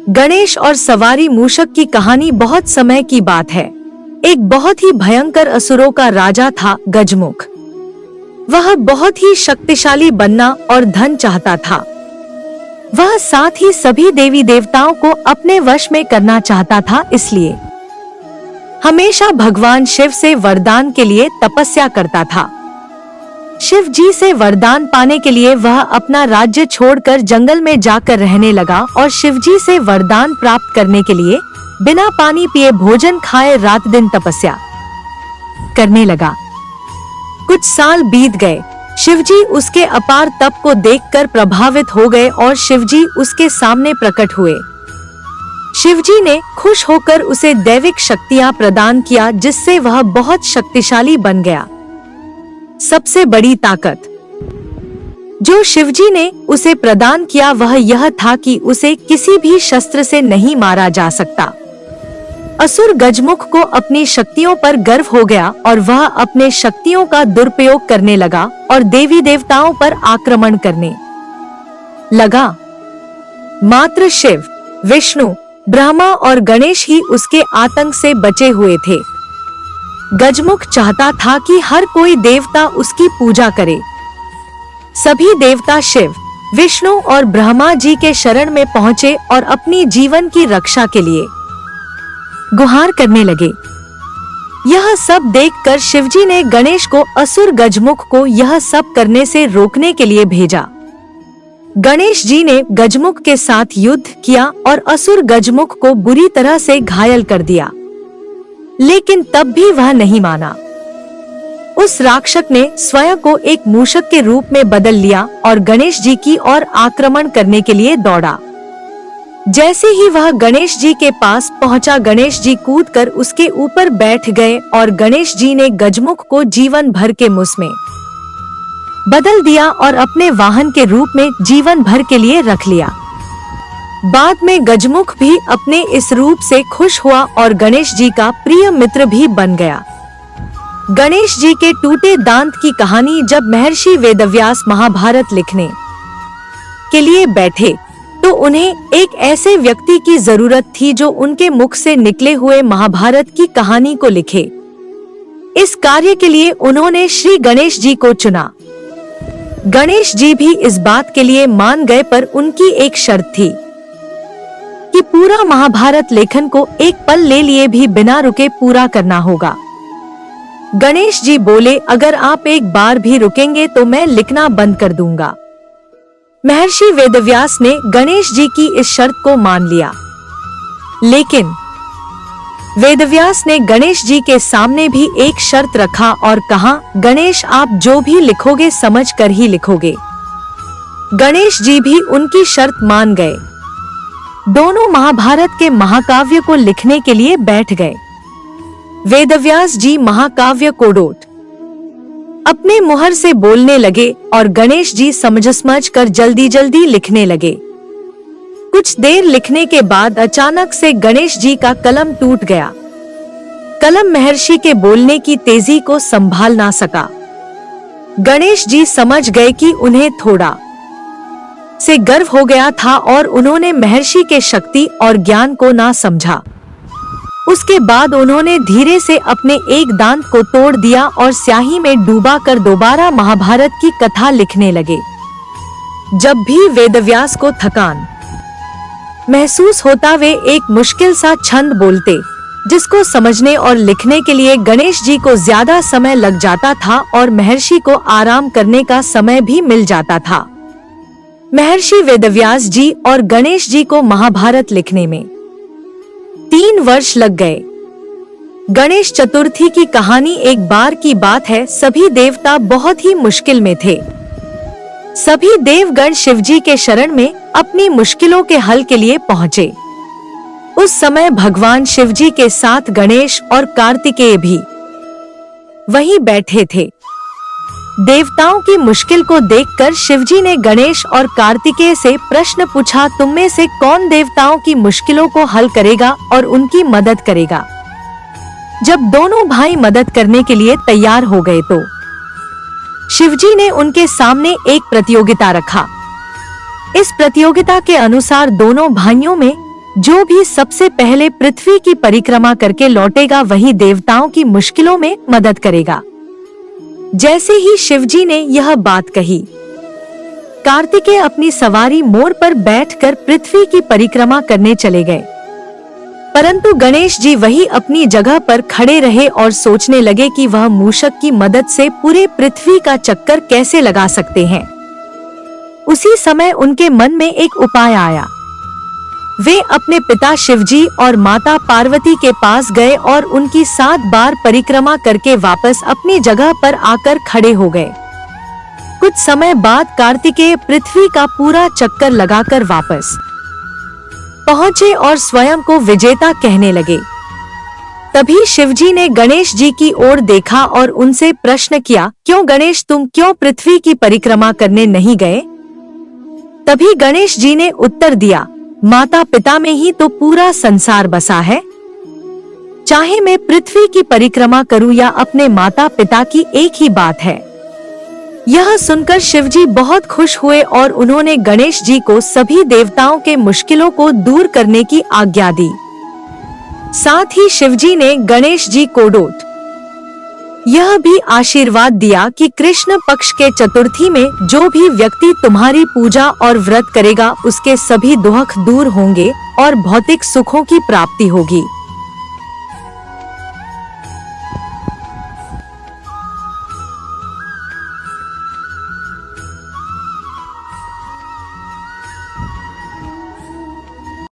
गणेश और सवारी मूषक की कहानी बहुत समय की बात है। एक बहुत ही भयंकर असुरों का राजा था गजमुख। वह बहुत ही शक्तिशाली बनना और धन चाहता था। वह साथ ही सभी देवी देवताओं को अपने वश में करना चाहता था, इसलिए हमेशा भगवान शिव से वरदान के लिए तपस्या करता था। शिव जी से वरदान पाने के लिए वह अपना राज्य छोड़कर जंगल में जाकर रहने लगा और शिव जी से वरदान प्राप्त करने के लिए बिना पानी पिए भोजन खाए रात दिन तपस्या करने लगा। कुछ साल बीत गए। शिवजी उसके अपार तप को देखकर प्रभावित हो गए और शिवजी उसके सामने प्रकट हुए। शिवजी ने खुश होकर उसे दैविक शक्तियां प्रदान किया, जिससे वह बहुत शक्तिशाली बन गया। सबसे बड़ी ताकत जो शिवजी ने उसे प्रदान किया वह यह था कि उसे किसी भी शस्त्र से नहीं मारा जा सकता। असुर गजमुख को अपनी शक्तियों पर गर्व हो गया और वह अपने शक्तियों का दुरुपयोग करने लगा और देवी देवताओं पर आक्रमण करने लगा। मात्र शिव, विष्णु, ब्रह्मा और गणेश ही उसके आतंक से बचे हुए थे। गजमुख चाहता था कि हर कोई देवता उसकी पूजा करे। सभी देवता शिव, विष्णु और ब्रह्मा जी के शरण में पहुंचे और अपनी जीवन की रक्षा के लिए गुहार करने लगे। यह सब देखकर शिवजी ने गणेश को असुर गजमुख को यह सब करने से रोकने के लिए भेजा। गणेश जी ने गजमुख के साथ युद्ध किया और असुर गजमुख को बुरी तरह से घायल कर दिया, लेकिन तब भी वह नहीं माना। उस राक्षस ने स्वयं को एक मूषक के रूप में बदल लिया और गणेश जी की ओर आक्रमण करने के लिए दौड़ा। जैसे ही वह गणेश जी के पास पहुंचा, गणेश जी कूदकर उसके ऊपर बैठ गए और गणेश जी ने गजमुख को जीवन भर के मुस में बदल दिया और अपने वाहन के रूप में जीवन भर के लिए रख लिया। बाद में गजमुख भी अपने इस रूप से खुश हुआ और गणेश जी का प्रिय मित्र भी बन गया। गणेश जी के टूटे दांत की कहानी जब महर्षि वेदव्यास महाभारत लिखने के लिए बैठे तो उन्हें एक ऐसे व्यक्ति की जरूरत थी जो उनके मुख से निकले हुए महाभारत की कहानी को लिखे। इस कार्य के लिए उन्होंने श्री गणेश जी को चुना। गणेश जी भी इस बात के लिए मान गए, पर उनकी एक शर्त थी कि पूरा महाभारत लेखन को एक पल ले लिए भी बिना रुके पूरा करना होगा। गणेश जी बोले, अगर आप एक बार भी रुकेंगे तो मैं लिखना बंद कर दूंगा। महर्षि वेदव्यास ने गणेश जी की इस शर्त को मान लिया, लेकिन वेदव्यास ने गणेश जी के सामने भी एक शर्त रखा और कहा, गणेश आप जो भी लिखोगे समझ कर ही लिखोगे। गणेश जी भी उनकी शर्त मान गए। दोनों महाभारत के महाकाव्य को लिखने के लिए बैठ गए। वेदव्यास जी महाकाव्य कोडोट अपने मुहर से बोलने लगे और गणेश जी समझ कर जल्दी जल्दी लिखने लगे। कुछ देर लिखने के बाद अचानक से गणेश जी का कलम टूट गया। कलम महर्षि के बोलने की तेजी को संभाल ना सका। गणेश जी समझ गए कि उन्हें थोड़ा से गर्व हो गया था और उन्होंने महर्षि के शक्ति और ज्ञान को ना समझा। उसके बाद उन्होंने धीरे से अपने एक दांत को तोड़ दिया और स्याही में डूबा कर दोबारा महाभारत की कथा लिखने लगे। जब भी वेदव्यास को थकान महसूस होता वे एक मुश्किल सा छंद बोलते, जिसको समझने और लिखने के लिए गणेश जी को ज्यादा समय लग जाता था और महर्षि को आराम करने का समय भी मिल जाता था। महर्षि वेदव्यास जी और गणेश जी को महाभारत लिखने में 3 वर्ष लग गए। गणेश चतुर्थी की कहानी एक बार की बात है। सभी देवता बहुत ही मुश्किल में थे। सभी देवगण शिवजी के शरण में अपनी मुश्किलों के हल के लिए पहुंचे। उस समय भगवान शिवजी के साथ गणेश और कार्तिकेय भी वहीं बैठे थे। देवताओं की मुश्किल को देखकर शिवजी ने गणेश और कार्तिकेय से प्रश्न पूछा, तुम में से कौन देवताओं की मुश्किलों को हल करेगा और उनकी मदद करेगा? जब दोनों भाई मदद करने के लिए तैयार हो गए तो शिवजी ने उनके सामने एक प्रतियोगिता रखा। इस प्रतियोगिता के अनुसार दोनों भाइयों में जो भी सबसे पहले पृथ्वी की परिक्रमा करके लौटेगा वही देवताओं की मुश्किलों में मदद करेगा। जैसे ही शिवजी ने यह बात कही, कार्तिकेय अपनी सवारी मोर पर बैठकर पृथ्वी की परिक्रमा करने चले गए। परंतु गणेश जी वही अपनी जगह पर खड़े रहे और सोचने लगे कि वह मूषक की मदद से पूरे पृथ्वी का चक्कर कैसे लगा सकते हैं। उसी समय उनके मन में एक उपाय आया। वे अपने पिता शिवजी और माता पार्वती के पास गए और उनकी 7 बार परिक्रमा करके वापस अपनी जगह पर आकर खड़े हो गए। कुछ समय बाद कार्तिकेय पृथ्वी का पूरा चक्कर लगाकर वापस पहुंचे और स्वयं को विजेता कहने लगे। तभी शिवजी ने गणेश जी की ओर देखा और उनसे प्रश्न किया, क्यों गणेश, तुम क्यों पृथ्वी की परिक्रमा करने नहीं गए? तभी गणेश जी ने उत्तर दिया, माता पिता में ही तो पूरा संसार बसा है। चाहे मैं पृथ्वी की परिक्रमा करूं या अपने माता पिता की, एक ही बात है। यह सुनकर शिवजी बहुत खुश हुए और उन्होंने गणेश जी को सभी देवताओं के मुश्किलों को दूर करने की आज्ञा दी। साथ ही शिवजी ने गणेश जी को यह भी आशीर्वाद दिया कि कृष्ण पक्ष के चतुर्थी में जो भी व्यक्ति तुम्हारी पूजा और व्रत करेगा उसके सभी दुख दूर होंगे और भौतिक सुखों की प्राप्ति होगी।